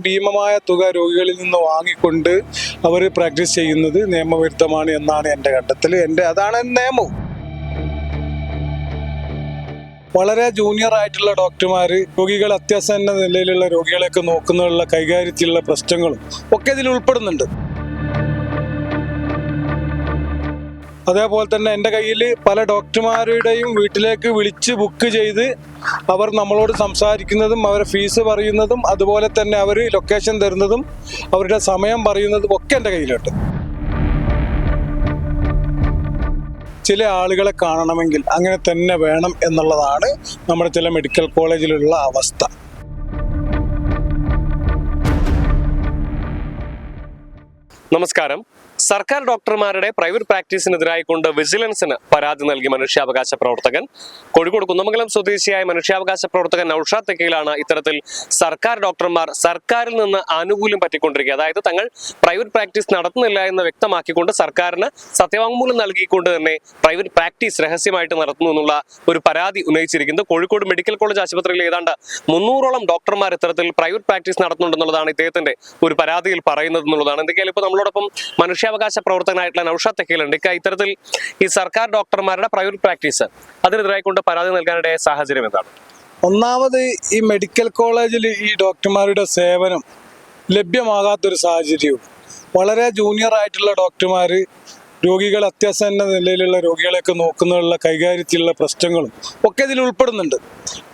ഭീമമായ തുക രോഗികളിൽ നിന്ന് വാങ്ങിക്കൊണ്ട് അവർ പ്രാക്ടീസ് ചെയ്യുന്നത് നിയമവിരുദ്ധമാണ് എന്നാണ് എൻ്റെ കണ്ടെത്തൽ. അതാണ് നിയമവും. വളരെ ജൂനിയർ ആയിട്ടുള്ള ഡോക്ടർമാർ രോഗികൾ അത്യാസന്ന നിലയിലുള്ള രോഗികളെയൊക്കെ നോക്കുന്നതിലുള്ള കൈകാര്യത്തിലുള്ള പ്രശ്നങ്ങളും ഒക്കെ ഇതിൽ ഉൾപ്പെടുന്നുണ്ട്. അതേപോലെ തന്നെ എൻ്റെ കയ്യിൽ പല ഡോക്ടർമാരുടെയും വീട്ടിലേക്ക് വിളിച്ച് ബുക്ക് ചെയ്ത് അവർ നമ്മളോട് സംസാരിക്കുന്നതും അവരെ ഫീസ് പറയുന്നതും അതുപോലെ തന്നെ അവർ ലൊക്കേഷൻ തരുന്നതും അവരുടെ സമയം പറയുന്നതും ഒക്കെ എൻ്റെ കയ്യിലുണ്ട്. ചില ആളുകളെ കാണണമെങ്കിൽ അങ്ങനെ തന്നെ വേണം എന്നുള്ളതാണ് നമ്മുടെ ചില മെഡിക്കൽ കോളേജിലുള്ള അവസ്ഥ. നമസ്കാരം. സർക്കാർ ഡോക്ടർമാരുടെ പ്രൈവറ്റ് പ്രാക്ടീസിനെതിരായിക്കൊണ്ട് വിജിലൻസിന് പരാതി നൽകി മനുഷ്യാവകാശ പ്രവർത്തകൻ കോഴിക്കോട് കുന്നമംഗലം സ്വദേശിയായ മനുഷ്യാവകാശ പ്രവർത്തകൻ നൌഷാദ് തെക്കയിലാണ് ഇത്തരത്തിൽ സർക്കാർ ഡോക്ടർമാർ സർക്കാരിൽ നിന്ന് ആനുകൂല്യം പറ്റിക്കൊണ്ടിരിക്കുക, അതായത് തങ്ങൾ പ്രൈവറ്റ് പ്രാക്ടീസ് നടത്തുന്നില്ല എന്ന് വ്യക്തമാക്കിക്കൊണ്ട് സർക്കാരിന് സത്യവാങ്മൂലം നൽകിക്കൊണ്ട് തന്നെ പ്രൈവറ്റ് പ്രാക്ടീസ് രഹസ്യമായിട്ട് നടത്തുന്നു എന്നുള്ള ഒരു പരാതി ഉന്നയിച്ചിരിക്കുന്നത്. കോഴിക്കോട് മെഡിക്കൽ കോളേജ് ആശുപത്രിയിൽ ഏതാണ്ട് 300ഓളം ഡോക്ടർമാർ ഇത്തരത്തിൽ പ്രൈവറ്റ് പ്രാക്ടീസ് നടത്തുന്നുണ്ടെന്നുള്ളതാണ് ഇദ്ദേഹത്തിന്റെ ഒരു പരാതിയിൽ പറയുന്നത് എന്നുള്ളതാണ്. എന്തൊക്കെയാലും ഇപ്പോൾ നമ്മളോടൊപ്പം മനുഷ്യാവകാശ പ്രവർത്തകനായിട്ടുള്ള നൌഷാദ് തെക്കയിലുണ്ട്. ഇത്തരത്തിൽ ഈ സർക്കാർ ഡോക്ടർമാരുടെ പ്രൈവറ്റ് പ്രാക്ടീസ് അതിനെതിരായിക്കൊണ്ട് പരാതി നൽകാനിടയായ സാഹചര്യം എന്താണ്? ഒന്നാമത്, ഈ മെഡിക്കൽ കോളേജിൽ ഈ ഡോക്ടർമാരുടെ സേവനം ലഭ്യമാകാത്തൊരു സാഹചര്യവും, വളരെ ജൂനിയർ ആയിട്ടുള്ള ഡോക്ടർമാർ രോഗികൾ അത്യാസന്ന നിലയിലുള്ള രോഗികളെയൊക്കെ നോക്കുന്നതിലുള്ള കൈകാര്യത്തിലുള്ള പ്രശ്നങ്ങളും ഒക്കെ ഇതിൽ ഉൾപ്പെടുന്നുണ്ട്.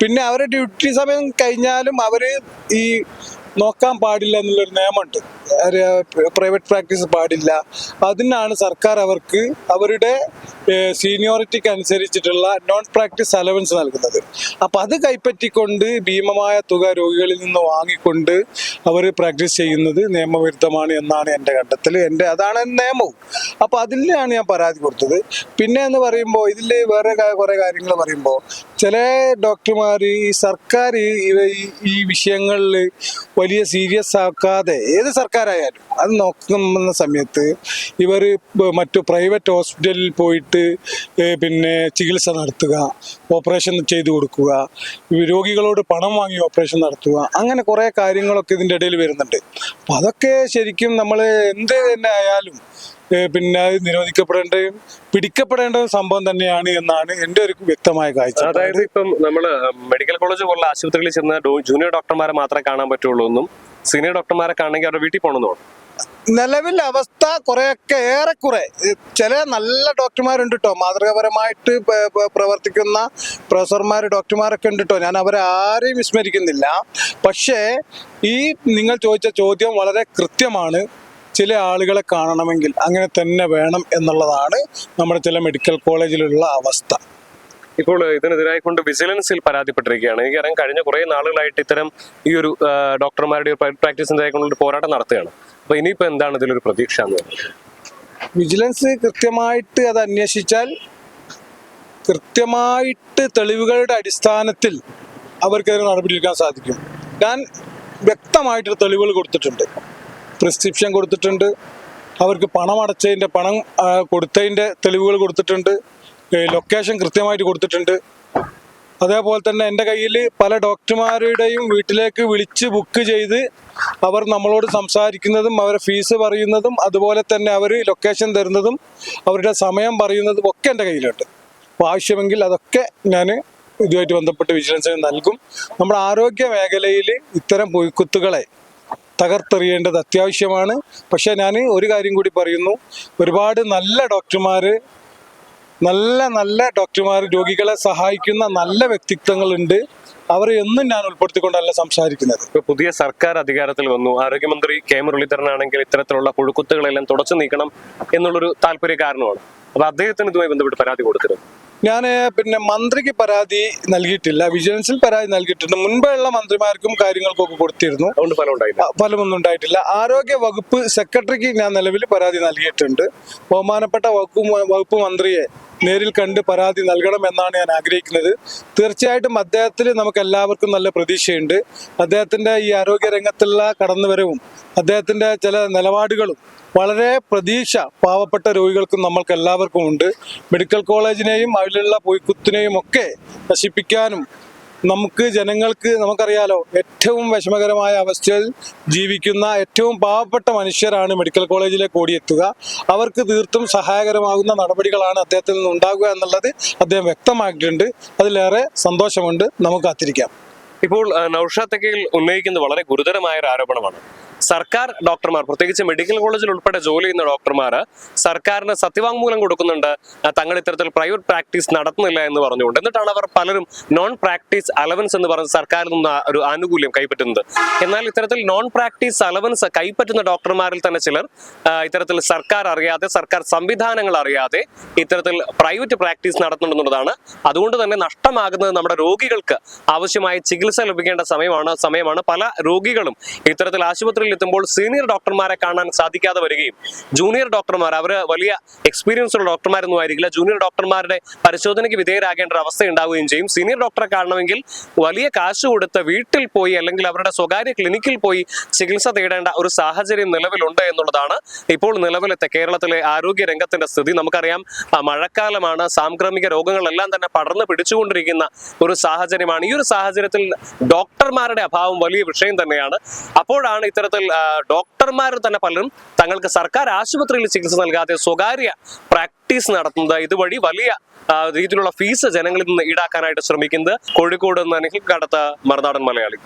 പിന്നെ അവരുടെ ഡ്യൂട്ടി സമയം കഴിഞ്ഞാലും അവർ ഈ നോക്കാൻ പാടില്ല എന്നുള്ളൊരു നിയമമുണ്ട്. പ്രൈവറ്റ് പ്രാക്ടീസ് പാടില്ല. അതിനാണ് സർക്കാർ അവർക്ക് അവരുടെ സീനിയോറിറ്റിക്ക് അനുസരിച്ചിട്ടുള്ള നോൺ പ്രാക്ടീസ് അലവൻസ് നൽകുന്നത്. അപ്പം അത് കൈപ്പറ്റിക്കൊണ്ട് ഭീമമായ തുക രോഗികളിൽ നിന്ന് വാങ്ങിക്കൊണ്ട് അവർ പ്രാക്ടീസ് ചെയ്യുന്നത് നിയമവിരുദ്ധമാണ് എന്നാണ് എൻ്റെ കണ്ടെത്തൽ. അതാണ് നിയമവും. അപ്പോൾ അതിലാണ് ഞാൻ പരാതി കൊടുത്തത്. പിന്നെ എന്ന് പറയുമ്പോൾ ഇതിൽ വേറെ കുറേ കാര്യങ്ങൾ പറയുമ്പോൾ ചില ഡോക്ടർമാർ ഈ സർക്കാർ ഈ വിഷയങ്ങളിൽ വലിയ സീരിയസ് ആക്കാതെ, ഏത് സർക്കാരായാലും അത് നോക്കുന്ന സമയത്ത് ഇവർ മറ്റു പ്രൈവറ്റ് ഹോസ്പിറ്റലിൽ പോയിട്ട് പിന്നെ ചികിത്സ നടത്തുക, ഓപ്പറേഷൻ ചെയ്തു കൊടുക്കുക, രോഗികളോട് പണം വാങ്ങി ഓപ്പറേഷൻ നടത്തുക, അങ്ങനെ കുറേ കാര്യങ്ങളൊക്കെ ഇതിൻ്റെ ഇടയിൽ വരുന്നുണ്ട്. അപ്പം അതൊക്കെ ശരിക്കും നമ്മൾ എന്ത് തന്നെ ആയാലും പിന്നെ അത് നിരോധിക്കപ്പെടേണ്ടതും പിടിക്കപ്പെടേണ്ട സംഭവം തന്നെയാണ് എന്നാണ് എൻ്റെ ഒരു വ്യക്തമായ കാഴ്ച. അതായത് ഇപ്പം നമ്മൾ മെഡിക്കൽ കോളേജ് പോലുള്ള ആശുപത്രികളിൽ ചെന്ന് ജൂനിയർ ഡോക്ടർമാരെ മാത്രമേ കാണാൻ പറ്റുള്ളൂ എന്നും സീനിയർ ഡോക്ടർമാരെ കാണണമെങ്കിൽ അവരുടെ വീട്ടിൽ പോകണമെന്നോ? നിലവിൽ അവസ്ഥ കുറെയൊക്കെ ഏറെക്കുറെ ചില നല്ല ഡോക്ടർമാരുണ്ട് കേട്ടോ, മാതൃകാപരമായിട്ട് പ്രവർത്തിക്കുന്ന പ്രൊഫസർമാർ ഡോക്ടർമാരൊക്കെ ഉണ്ട് കേട്ടോ, ഞാൻ അവരെ ആരെയും വിസ്മരിക്കുന്നില്ല. പക്ഷേ ഈ നിങ്ങൾ ചോദിച്ച ചോദ്യം വളരെ കൃത്യമാണ്. ചില ആളുകളെ കാണണമെങ്കിൽ അങ്ങനെ തന്നെ വേണം എന്നുള്ളതാണ് നമ്മുടെ ചില മെഡിക്കൽ കോളേജിലുള്ള അവസ്ഥ. ഇപ്പോൾ ഇതിനെതിരായിക്കൊണ്ട് വിജിലൻസിൽ പരാതിപ്പെട്ടിരിക്കുകയാണ്. എനിക്കറിയാം കഴിഞ്ഞ കുറേ നാളുകളായിട്ട് ഇത്തരം ഈ ഒരു ഡോക്ടർമാരുടെ പ്രാക്ടീസിനെതിരായിക്കൊണ്ടൊരു പോരാട്ടം നടത്തുകയാണ്. അപ്പൊ ഇനിയിപ്പോ എന്താണ് ഇതിലൊരു പ്രതീക്ഷ എന്ന് പറയുന്നത്? വിജിലൻസ് കൃത്യമായിട്ട് അത് അന്വേഷിച്ചാൽ കൃത്യമായിട്ട് തെളിവുകളുടെ അടിസ്ഥാനത്തിൽ അവർക്കതിന് നടപടിയെടുക്കാൻ സാധിക്കും. ഞാൻ വ്യക്തമായിട്ട് തെളിവുകൾ കൊടുത്തിട്ടുണ്ട്, പ്രിസ്ക്രിപ്ഷൻ കൊടുത്തിട്ടുണ്ട്, അവർക്ക് പണം കൊടുത്തതിൻ്റെ തെളിവുകൾ കൊടുത്തിട്ടുണ്ട്, ലൊക്കേഷൻ കൃത്യമായിട്ട് കൊടുത്തിട്ടുണ്ട്. അതേപോലെ തന്നെ എൻ്റെ കയ്യിൽ പല ഡോക്ടർമാരുടെയും വീട്ടിലേക്ക് വിളിച്ച് ബുക്ക് ചെയ്ത് അവർ നമ്മളോട് സംസാരിക്കുന്നതും അവരെ ഫീസ് പറയുന്നതും അതുപോലെ തന്നെ അവർ ലൊക്കേഷൻ തരുന്നതും അവരുടെ സമയം പറയുന്നതും ഒക്കെ എൻ്റെ കയ്യിലുണ്ട്. അപ്പോൾ ആവശ്യമെങ്കിൽ അതൊക്കെ ഞാൻ ഇതുമായിട്ട് ബന്ധപ്പെട്ട് വിജിലൻസിന് നൽകും. നമ്മുടെ ആരോഗ്യ മേഖലയിൽ ഇത്തരം പൊയ്ക്കുത്തുകളെ തകർത്തെറിയേണ്ടത് അത്യാവശ്യമാണ്. പക്ഷേ ഞാൻ ഒരു കാര്യം കൂടി പറയുന്നു, ഒരുപാട് നല്ല ഡോക്ടർമാർ രോഗികളെ സഹായിക്കുന്ന നല്ല വ്യക്തിത്വങ്ങളുണ്ട്. അവരെ എന്നും ഞാൻ ഉൾപ്പെടുത്തിക്കൊണ്ടല്ല സംസാരിക്കുന്നത്. ഇപ്പൊ പുതിയ സർക്കാർ അധികാരത്തിൽ വന്നു. ആരോഗ്യമന്ത്രി കെ മുരളീധരനാണെങ്കിൽ ഇത്തരത്തിലുള്ള പുഴുക്കുത്തുകളെല്ലാം തുടച്ചു നീക്കണം എന്നുള്ളൊരു താല്പര്യക്കാരനുമാണ്. അപ്പൊ അദ്ദേഹത്തിന് ഇതുമായി ബന്ധപ്പെട്ട് പരാതി കൊടുത്തിരുന്നു. ഞാൻ മന്ത്രിക്ക് പരാതി നൽകിയിട്ടില്ല, വിജിലൻസിൽ പരാതി നൽകിയിട്ടുണ്ട്. മുൻപുള്ള മന്ത്രിമാർക്കും കാര്യങ്ങൾക്കൊക്കെ കൊടുത്തിരുന്നു, ഫലമൊന്നും ഉണ്ടായിട്ടില്ല. ആരോഗ്യ വകുപ്പ് സെക്രട്ടറിക്ക് ഞാൻ നിലവിൽ പരാതി നൽകിയിട്ടുണ്ട്. ബഹുമാനപ്പെട്ട വകുപ്പ് മന്ത്രിയെ നേരിൽ കണ്ട് പരാതി നൽകണം എന്നാണ് ഞാൻ ആഗ്രഹിക്കുന്നത്. തീർച്ചയായിട്ടും അദ്ദേഹത്തിൽ നമുക്ക് എല്ലാവർക്കും നല്ല പ്രതീക്ഷയുണ്ട്. അദ്ദേഹത്തിൻ്റെ ഈ ആരോഗ്യ രംഗത്തുള്ള കടന്നുവരവും അദ്ദേഹത്തിൻ്റെ ചില നിലപാടുകളും വളരെ പ്രതീക്ഷ പാവപ്പെട്ട രോഗികൾക്കും നമ്മൾക്ക് എല്ലാവർക്കും ഉണ്ട്. മെഡിക്കൽ കോളേജിനെയും അതിലുള്ള പൊയ്ക്കുത്തിനെയും ഒക്കെ നശിപ്പിക്കാനും നമുക്ക് ജനങ്ങൾക്ക് നമുക്കറിയാലോ ഏറ്റവും വിഷമകരമായ അവസ്ഥയിൽ ജീവിക്കുന്ന ഏറ്റവും പാവപ്പെട്ട മനുഷ്യരാണ് മെഡിക്കൽ കോളേജിലേക്ക് ഓടിയെത്തുക. അവർക്ക് തീർത്തും സഹായകരമാകുന്ന നടപടികളാണ് അദ്ദേഹത്തിൽ നിന്ന് ഉണ്ടാകുക എന്നുള്ളത് അദ്ദേഹം വ്യക്തമാക്കിയിട്ടുണ്ട്. അതിലേറെ സന്തോഷമുണ്ട്. നമുക്ക് കാത്തിരിക്കാം. ഇപ്പോൾ നൗഷാദ് തെക്കയിൽ ഉന്നയിക്കുന്നത് വളരെ ഗുരുതരമായ ഒരു ആരോപണമാണ്. സർക്കാർ ഡോക്ടർമാർ, പ്രത്യേകിച്ച് മെഡിക്കൽ കോളേജിൽ ഉൾപ്പെടെ ജോലി ചെയ്യുന്ന ഡോക്ടർമാർ സർക്കാരിന് സത്യവാങ്മൂലം കൊടുക്കുന്നുണ്ട്, തങ്ങൾ ഇത്തരത്തിൽ പ്രൈവറ്റ് പ്രാക്ടീസ് നടത്തുന്നില്ല എന്ന് പറഞ്ഞുകൊണ്ട്. എന്നിട്ടാണ് അവർ പലരും നോൺ പ്രാക്ടീസ് അലവൻസ് എന്ന് പറഞ്ഞ് സർക്കാരിൽ നിന്ന് ഒരു ആനുകൂല്യം കൈപ്പറ്റുന്നത്. എന്നാൽ ഇത്തരത്തിൽ നോൺ പ്രാക്ടീസ് അലവൻസ് കൈപ്പറ്റുന്ന ഡോക്ടർമാരിൽ തന്നെ ചിലർ ഇത്തരത്തിൽ സർക്കാർ അറിയാതെ, സർക്കാർ സംവിധാനങ്ങൾ അറിയാതെ ഇത്തരത്തിൽ പ്രൈവറ്റ് പ്രാക്ടീസ് നടത്തുന്നുണ്ടെന്നുള്ളതാണ്. അതുകൊണ്ട് തന്നെ നഷ്ടമാകുന്നത് നമ്മുടെ രോഗികൾക്ക് ആവശ്യമായ ചികിത്സ ലഭിക്കേണ്ട സമയമാണ്. പല രോഗികളും ഇത്തരത്തിൽ ആശുപത്രിയിൽ എത്തുമ്പോൾ സീനിയർ ഡോക്ടർമാരെ കാണാൻ സാധിക്കാതെ വരികയും ജൂനിയർ ഡോക്ടർമാർ, അവർ വലിയ എക്സ്പീരിയൻസ് ഉള്ള ഡോക്ടർമാരൊന്നും ആയിരിക്കില്ല, ജൂനിയർ ഡോക്ടർമാരുടെ പരിശോധനയ്ക്ക് വിധേയരാകേണ്ട ഒരു അവസ്ഥ ഉണ്ടാവുകയും ചെയ്യും. സീനിയർ ഡോക്ടറെ കാണണമെങ്കിൽ വലിയ കാശ് കൊടുത്ത് വീട്ടിൽ പോയി അല്ലെങ്കിൽ അവരുടെ സ്വകാര്യ ക്ലിനിക്കിൽ പോയി ചികിത്സ തേടേണ്ട ഒരു സാഹചര്യം നിലവിലുണ്ട് എന്നുള്ളതാണ് ഇപ്പോൾ നിലവിലത്തെ കേരളത്തിലെ ആരോഗ്യ രംഗത്തിന്റെ സ്ഥിതി. നമുക്കറിയാം, മഴക്കാലമാണ്, സാംക്രമിക രോഗങ്ങളെല്ലാം തന്നെ പടർന്നു പിടിച്ചുകൊണ്ടിരിക്കുന്ന ഒരു സാഹചര്യമാണ്. ഈ ഒരു സാഹചര്യത്തിൽ ഡോക്ടർമാരുടെ അഭാവം വലിയ വിഷയം തന്നെയാണ്. അപ്പോഴാണ് ഇത്തരത്തിൽ ഡോക്ടർമാർ തന്നെ പലരും തങ്ങൾക്ക് സർക്കാർ ആശുപത്രിയിൽ ചികിത്സ നൽകാതെ സ്വകാര്യ പ്രാക്ടീസ് നടത്തുന്നത്, ഇതുവഴി വലിയ രീതിയിലുള്ള ഫീസ് ജനങ്ങളിൽ നിന്ന് ഈടാക്കാനായിട്ട് ശ്രമിക്കുന്നത്. കോഴിക്കോട് നിന്ന് നിഖിൽ കടത്ത, മറുനാടൻ മലയാളി.